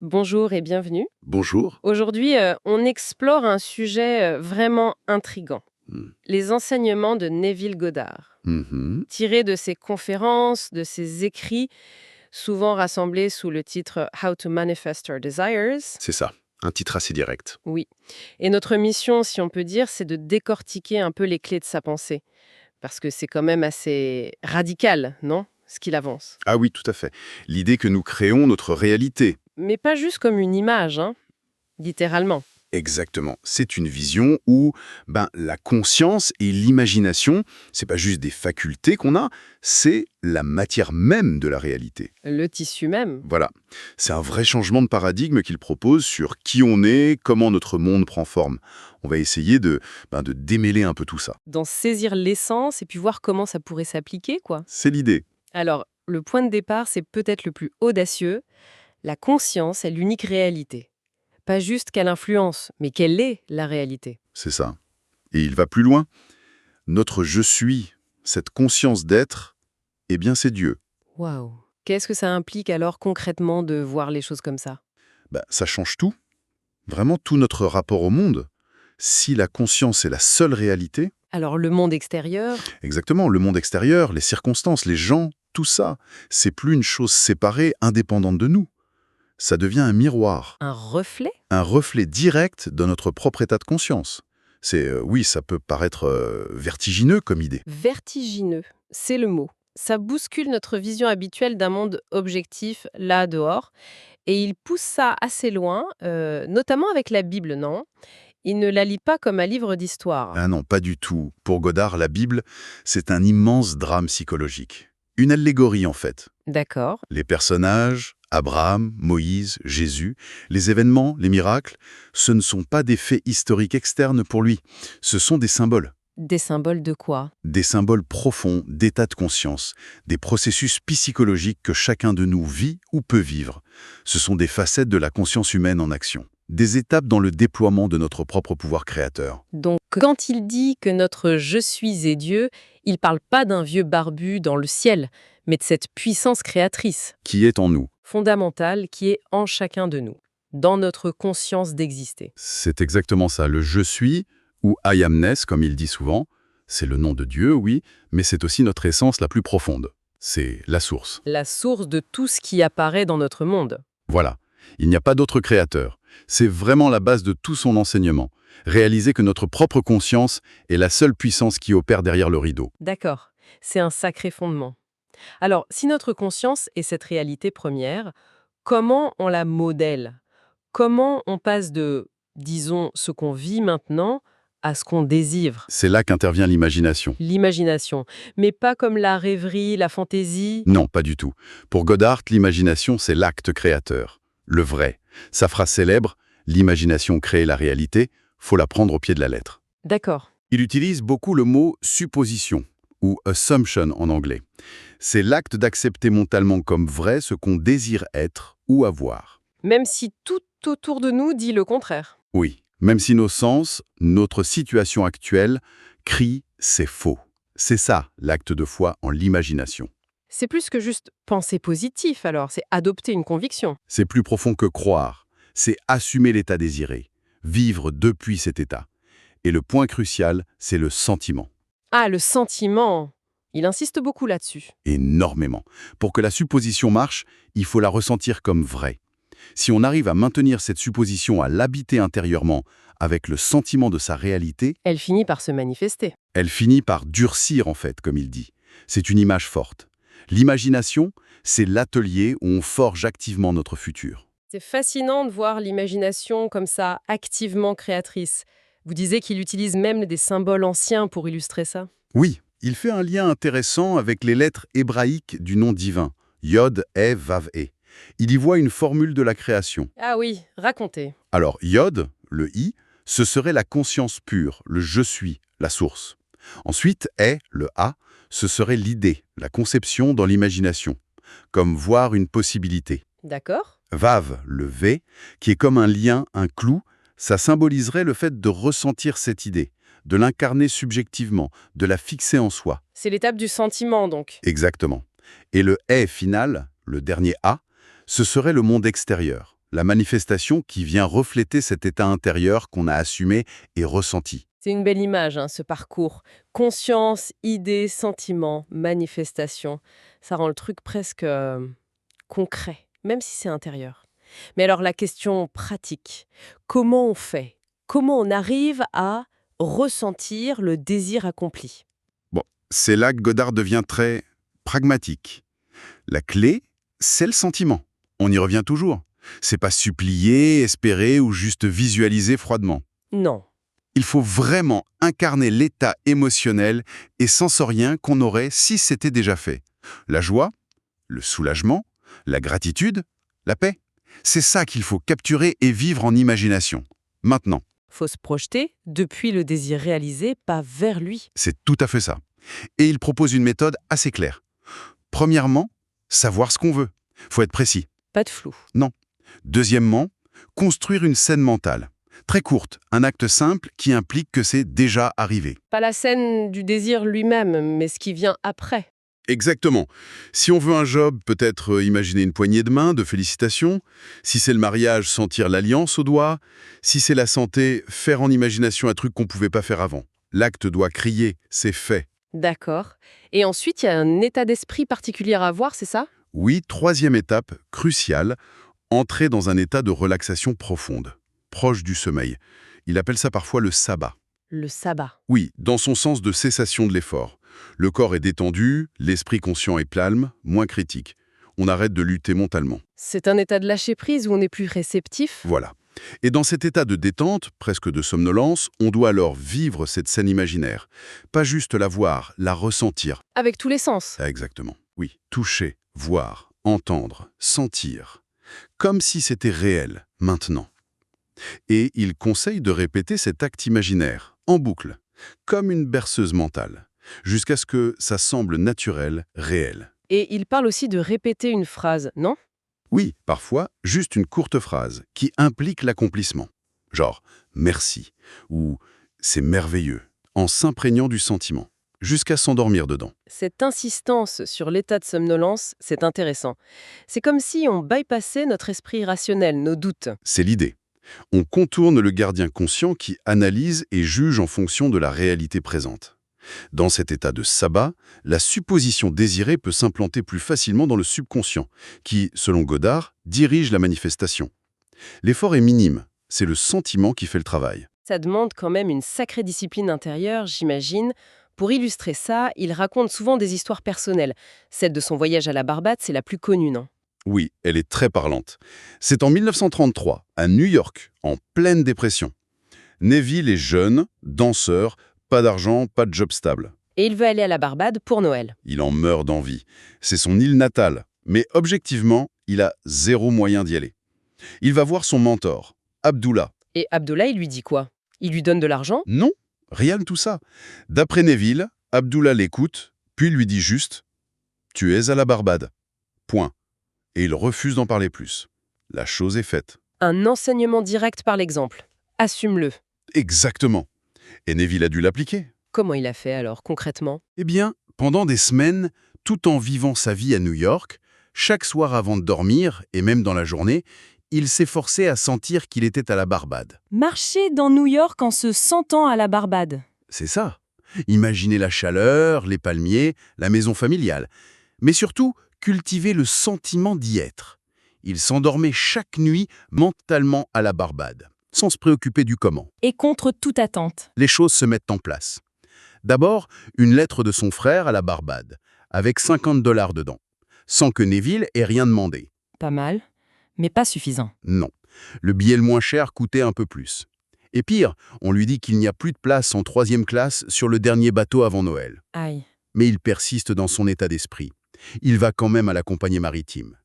Bonjour et bienvenue. Bonjour. Aujourd'hui, on explore un sujet vraiment intrigant. Hmm. Les enseignements de Neville Goddard, Mhm. tirés de ses conférences, de ses écrits, souvent rassemblés sous le titre How to Manifest Our Desires. C'est ça, un titre assez direct. Oui. Et notre mission, si on peut dire, c'est de décortiquer un peu les clés de sa pensée. Parce que c'est quand même assez radical, non? Ce qu'il avance. Ah oui, tout à fait. L'idée que nous créons notre réalité. Mais pas juste comme une image, hein, littéralement. Exactement. C'est une vision où la conscience et l'imagination, c'est pas juste des facultés qu'on a, c'est la matière même de la réalité. Le tissu même. Voilà. C'est un vrai changement de paradigme qu'il propose sur qui on est, comment notre monde prend forme. On va essayer de démêler un peu tout ça. D'en saisir l'essence et puis voir comment ça pourrait s'appliquer, quoi. C'est l'idée. Alors, le point de départ, c'est peut-être le plus audacieux. La conscience est l'unique réalité. Pas juste qu'elle influence, mais quelle est la réalité. C'est ça. Et il va plus loin. Notre je suis, cette conscience d'être, eh bien c'est Dieu. Waouh. Qu'est-ce que ça implique alors concrètement de voir les choses comme ça? Ça change tout, vraiment tout notre rapport au monde. Si la conscience est la seule réalité, Alors, le monde extérieur, exactement, le monde extérieur, les circonstances, les gens, tout ça, c'est plus une chose séparée, indépendante de nous. Ça devient un miroir, un reflet? un reflet direct de notre propre état de conscience. Oui, ça peut paraître vertigineux comme idée. Vertigineux, c'est le mot. Ça bouscule notre vision habituelle d'un monde objectif, là, dehors. Et il pousse ça assez loin, notamment avec la Bible, non? Il ne la lit pas comme un livre d'histoire. Ah non, pas du tout. Pour Godard, la Bible, c'est un immense drame psychologique. Une allégorie, en fait. D'accord. Les personnages, Abraham, Moïse, Jésus, les événements, les miracles, ce ne sont pas des faits historiques externes pour lui. Ce sont des symboles. Des symboles de quoi? Des symboles profonds d'état de conscience, des processus psychologiques que chacun de nous vit ou peut vivre. Ce sont des facettes de la conscience humaine en action. Des étapes dans le déploiement de notre propre pouvoir créateur. Donc, quand il dit que notre «je suis» est Dieu, il parle pas d'un vieux barbu dans le ciel, mais de cette puissance créatrice, Qui est en nous? fondamentale, qui est en chacun de nous, dans notre conscience d'exister. C'est exactement ça. Le je suis, ou I amness, comme il dit souvent, c'est le nom de Dieu, oui, mais c'est aussi notre essence la plus profonde. C'est la source. La source de tout ce qui apparaît dans notre monde. Voilà. Il n'y a pas d'autre créateur. C'est vraiment la base de tout son enseignement. Réaliser que notre propre conscience est la seule puissance qui opère derrière le rideau. D'accord, c'est un sacré fondement. Alors, si notre conscience est cette réalité première, comment on la modèle? Comment on passe de, disons, ce qu'on vit maintenant à ce qu'on désire? C'est là qu'intervient l'imagination. L'imagination, mais pas comme la rêverie, la fantaisie. Non, pas du tout. Pour Godard, l'imagination, c'est l'acte créateur. Le vrai. Sa phrase célèbre, « L'imagination crée la réalité », faut la prendre au pied de la lettre. D'accord. Il utilise beaucoup le mot « supposition » ou « assumption » en anglais. C'est l'acte d'accepter mentalement comme vrai ce qu'on désire être ou avoir. Même si tout autour de nous dit le contraire. Oui, même si nos sens, notre situation actuelle, crient « c'est faux ». C'est ça, l'acte de foi en l'imagination. C'est plus que juste penser positif alors, c'est adopter une conviction. C'est plus profond que croire. C'est assumer l'état désiré, vivre depuis cet état. Et le point crucial, c'est le sentiment. Ah, le sentiment. Il insiste beaucoup là-dessus. Énormément. Pour que la supposition marche, il faut la ressentir comme vraie. Si on arrive à maintenir cette supposition, à l'habiter intérieurement, avec le sentiment de sa réalité, Elle finit par se manifester. elle finit par durcir en fait, comme il dit. C'est une image forte. L'imagination, c'est l'atelier où on forge activement notre futur. C'est fascinant de voir l'imagination comme ça, activement créatrice. Vous disiez qu'il utilise même des symboles anciens pour illustrer ça. Oui, il fait un lien intéressant avec les lettres hébraïques du nom divin, Yod, He, Vav, He. Il y voit une formule de la création. Ah oui, racontez. Alors, Yod, le I, ce serait la conscience pure, le je suis, la source. Ensuite, He, le A, ce serait l'idée, la conception dans l'imagination, comme voir une possibilité. D'accord. Vav, le V, qui est comme un lien, un clou, ça symboliserait le fait de ressentir cette idée, de l'incarner subjectivement, de la fixer en soi. C'est l'étape du sentiment donc. Exactement. Et le He final, le dernier A, ce serait le monde extérieur, la manifestation qui vient refléter cet état intérieur qu'on a assumé et ressenti. C'est une belle image, hein, ce parcours. Conscience, idées, sentiments, manifestations. Ça rend le truc presque concret, même si c'est intérieur. Mais alors la question pratique, comment on fait? Comment on arrive à ressentir le désir accompli? Bon, c'est là que Godard devient très pragmatique. La clé, c'est le sentiment. On y revient toujours. C'est pas supplier, espérer ou juste visualiser froidement. Non. Il faut vraiment incarner l'état émotionnel et sensorien qu'on aurait si c'était déjà fait. La joie, le soulagement, la gratitude, la paix. C'est ça qu'il faut capturer et vivre en imagination. Maintenant, Faut se projeter depuis le désir réalisé, pas vers lui. c'est tout à fait ça. Et il propose une méthode assez claire. Premièrement, savoir ce qu'on veut. Faut être précis. Pas de flou. Non. Deuxièmement, construire une scène mentale. Très courte, un acte simple qui implique que c'est déjà arrivé. Pas la scène du désir lui-même, mais ce qui vient après. Exactement. Si on veut un job, peut-être imaginer une poignée de main, de félicitations. Si c'est le mariage, sentir l'alliance au doigt. Si c'est la santé, faire en imagination un truc qu'on ne pouvait pas faire avant. L'acte doit crier, c'est fait. D'accord. Et ensuite, il y a un état d'esprit particulier à avoir, c'est ça? Oui, troisième étape, cruciale, entrer dans un état de relaxation profonde, proche du sommeil. Il appelle ça parfois le sabbat. Le sabbat. Oui, dans son sens de cessation de l'effort. Le corps est détendu, l'esprit conscient est calme, moins critique. On arrête de lutter mentalement. C'est un état de lâcher-prise où on est plus réceptif? Voilà. Et dans cet état de détente, presque de somnolence, on doit alors vivre cette scène imaginaire. Pas juste la voir, la ressentir. Avec tous les sens. Ah, exactement. Oui. Toucher, voir, entendre, sentir. Comme si c'était réel, maintenant. Et il conseille de répéter cet acte imaginaire, en boucle, comme une berceuse mentale, jusqu'à ce que ça semble naturel, réel. Et il parle aussi de répéter une phrase, non? Oui, parfois, juste une courte phrase qui implique l'accomplissement. Genre « merci » ou « c'est merveilleux », en s'imprégnant du sentiment, jusqu'à s'endormir dedans. Cette insistance sur l'état de somnolence, c'est intéressant. C'est comme si on bypassait notre esprit rationnel, nos doutes. C'est l'idée. On contourne le gardien conscient qui analyse et juge en fonction de la réalité présente. Dans cet état de sabbat, la supposition désirée peut s'implanter plus facilement dans le subconscient, qui, selon Godard, dirige la manifestation. L'effort est minime, c'est le sentiment qui fait le travail. Ça demande quand même une sacrée discipline intérieure, j'imagine. Pour illustrer ça, il raconte souvent des histoires personnelles. Celle de son voyage à la Barbade, c'est la plus connue, non? Oui, elle est très parlante. C'est en 1933, à New York, en pleine dépression. Neville est jeune, danseur, pas d'argent, pas de job stable. Et il veut aller à la Barbade pour Noël. Il en meurt d'envie. C'est son île natale, mais objectivement, il a zéro moyen d'y aller. Il va voir son mentor, Abdullah. Et Abdullah, il lui dit quoi? Il lui donne de l'argent? Non, rien de tout ça. D'après Neville, Abdullah l'écoute, puis lui dit juste « Tu es à la Barbade. Point. » Et il refuse d'en parler plus. La chose est faite. Un enseignement direct par l'exemple. Assume-le. Exactement. Et Neville a dû l'appliquer. Comment il a fait alors, concrètement? Eh bien, pendant des semaines, tout en vivant sa vie à New York, chaque soir avant de dormir, et même dans la journée, il s'efforçait à sentir qu'il était à la Barbade. Marcher dans New York en se sentant à la Barbade. C'est ça. Imaginer la chaleur, les palmiers, la maison familiale. Mais surtout, cultiver le sentiment d'y être. Il s'endormait chaque nuit mentalement à la Barbade, sans se préoccuper du comment. Et contre toute attente. Les choses se mettent en place. D'abord, une lettre de son frère à la Barbade, avec $50 dedans, sans que Neville ait rien demandé. Pas mal, mais pas suffisant. Non. Le billet le moins cher coûtait un peu plus. Et pire, on lui dit qu'il n'y a plus de place en 3e classe sur le dernier bateau avant Noël. Aïe. Mais il persiste dans son état d'esprit. Il va quand même à la compagnie maritime.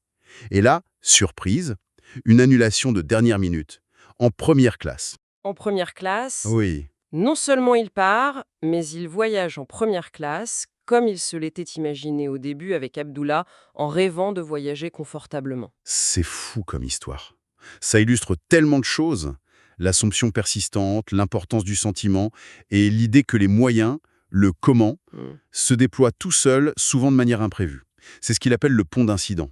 Et là, surprise, une annulation de dernière minute, en 1re classe. En première classe, Oui, non seulement il part, mais il voyage en première classe, comme il se l'était imaginé au début avec Abdullah, en rêvant de voyager confortablement. c'est fou comme histoire. Ça illustre tellement de choses, l'assomption persistante, l'importance du sentiment et l'idée que les moyens, le comment, se déploient tout seuls, souvent de manière imprévue. C'est ce qu'il appelle le pont d'incident.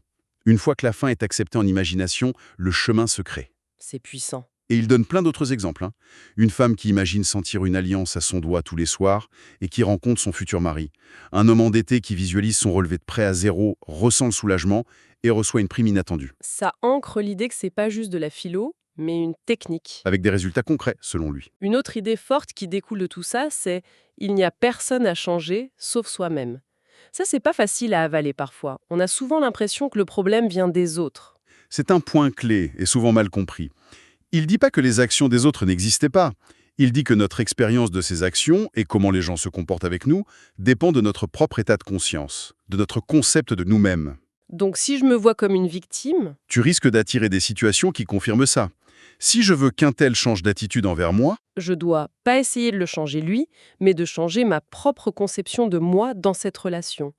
Une fois que la fin est acceptée en imagination, le chemin se crée. C'est puissant. Et il donne plein d'autres exemples, hein. Une femme qui imagine sentir une alliance à son doigt tous les soirs et qui rencontre son futur mari. Un homme endetté qui visualise son relevé de prêt à zéro, ressent le soulagement et reçoit une prime inattendue. Ça ancre l'idée que c'est pas juste de la philo, mais une technique. Avec des résultats concrets, selon lui. Une autre idée forte qui découle de tout ça, c'est il n'y a personne à changer sauf soi-même. Ça, c'est pas facile à avaler parfois. On a souvent l'impression que le problème vient des autres. C'est un point clé et souvent mal compris. Il dit pas que les actions des autres n'existaient pas. Il dit que notre expérience de ces actions et comment les gens se comportent avec nous dépend de notre propre état de conscience, de notre concept de nous-mêmes. Donc si je me vois comme une victime, Tu risques d'attirer des situations qui confirment ça. Si je veux qu'un tel change d'attitude envers moi, je dois pas essayer de le changer lui, mais de changer ma propre conception de moi dans cette relation.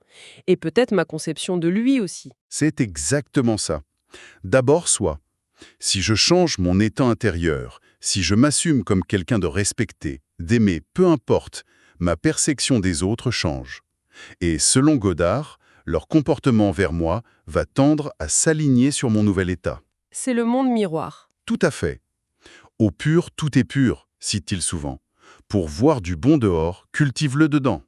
Et peut-être ma conception de lui aussi. c'est exactement ça. D'abord, soi. Si je change mon état intérieur, si je m'assume comme quelqu'un de respecté, d'aimer, peu importe, ma perception des autres change. Et selon Godard, leur comportement vers moi va tendre à s'aligner sur mon nouvel état. C'est le monde miroir. Tout à fait. Au pur, tout est pur, cite-t-il souvent. Pour voir du bon dehors, cultive-le dedans.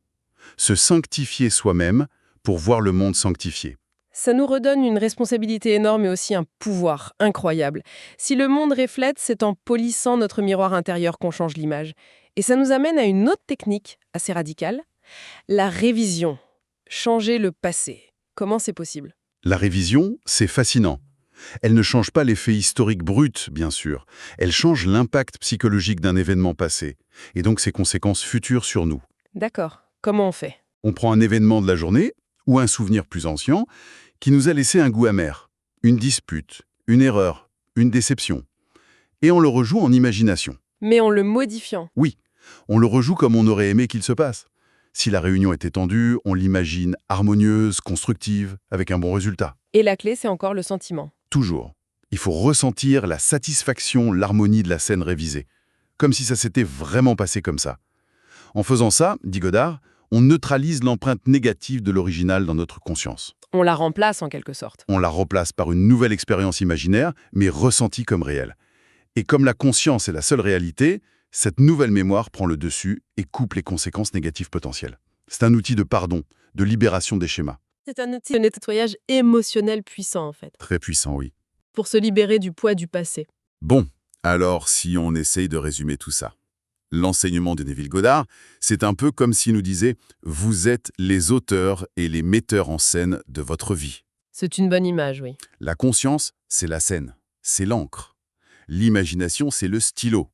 Se sanctifier soi-même pour voir le monde sanctifié. Ça nous redonne une responsabilité énorme et aussi un pouvoir incroyable. Si le monde reflète, c'est en polissant notre miroir intérieur qu'on change l'image. Et ça nous amène à une autre technique assez radicale, la révision. Changer le passé. Comment c'est possible? La révision, c'est fascinant. Elle ne change pas l'effet historique brut, bien sûr. Elle change l'impact psychologique d'un événement passé, et donc ses conséquences futures sur nous. D'accord. Comment on fait? On prend un événement de la journée, ou un souvenir plus ancien, qui nous a laissé un goût amer, une dispute, une erreur, une déception. Et on le rejoue en imagination. Mais en le modifiant. Oui, on le rejoue comme on aurait aimé qu'il se passe. Si la réunion était tendue, on l'imagine harmonieuse, constructive, avec un bon résultat. Et la clé, c'est encore le sentiment. Toujours. Il faut ressentir la satisfaction, l'harmonie de la scène révisée. Comme si ça s'était vraiment passé comme ça. En faisant ça, dit Godard, on neutralise l'empreinte négative de l'original dans notre conscience. On la remplace en quelque sorte. On la remplace par une nouvelle expérience imaginaire, mais ressentie comme réelle. Et comme la conscience est la seule réalité, cette nouvelle mémoire prend le dessus et coupe les conséquences négatives potentielles. C'est un outil de pardon, de libération des schémas. C'est un outil de nettoyage émotionnel puissant en fait, Très puissant, oui. pour se libérer du poids du passé. Bon, alors si on essaye de résumer tout ça. L'enseignement de Neville Goddard, c'est un peu comme s'il nous disait « Vous êtes les auteurs et les metteurs en scène de votre vie ». C'est une bonne image, oui. La conscience, c'est la scène, c'est l'encre. L'imagination, c'est le stylo.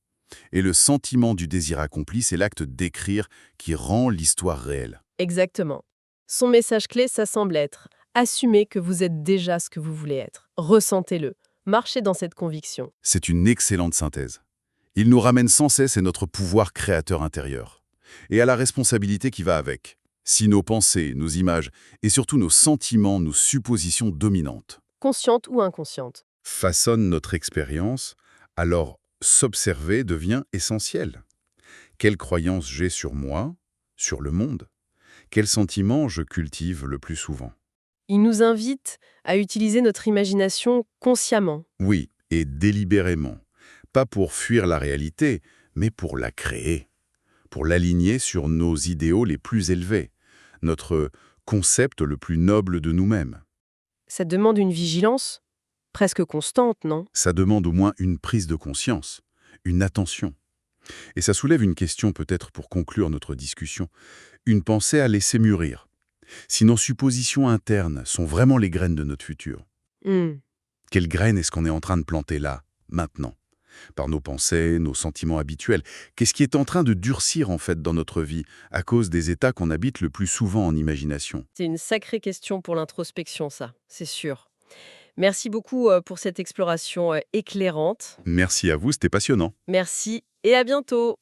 Et le sentiment du désir accompli, c'est l'acte d'écrire qui rend l'histoire réelle. Exactement. Son message clé, ça semble être « Assumez que vous êtes déjà ce que vous voulez être. Ressentez-le. Marchez dans cette conviction. » C'est une excellente synthèse. Il nous ramène sans cesse à notre pouvoir créateur intérieur. Et à la responsabilité qui va avec. Si nos pensées, nos images et surtout nos sentiments, nos suppositions dominantes Consciente ou inconsciente. façonnent notre expérience, alors s'observer devient essentiel. Quelle croyance j'ai sur moi, sur le monde? Quels sentiments je cultive le plus souvent? Il nous invite à utiliser notre imagination consciemment. Oui, et délibérément. Pas pour fuir la réalité, mais pour la créer. Pour l'aligner sur nos idéaux les plus élevés. Notre concept le plus noble de nous-mêmes. Ça demande une vigilance presque constante, non? Ça demande au moins une prise de conscience, une attention. Et ça soulève une question peut-être pour conclure notre discussion, une pensée à laisser mûrir. Si nos suppositions internes sont vraiment les graines de notre futur, quelles graines est-ce qu'on est en train de planter là, maintenant? Par nos pensées, nos sentiments habituels. Qu'est-ce qui est en train de durcir en fait dans notre vie à cause des états qu'on habite le plus souvent en imagination? C'est une sacrée question pour l'introspection, ça, c'est sûr. Merci beaucoup pour cette exploration éclairante. Merci à vous, c'était passionnant. Merci et à bientôt.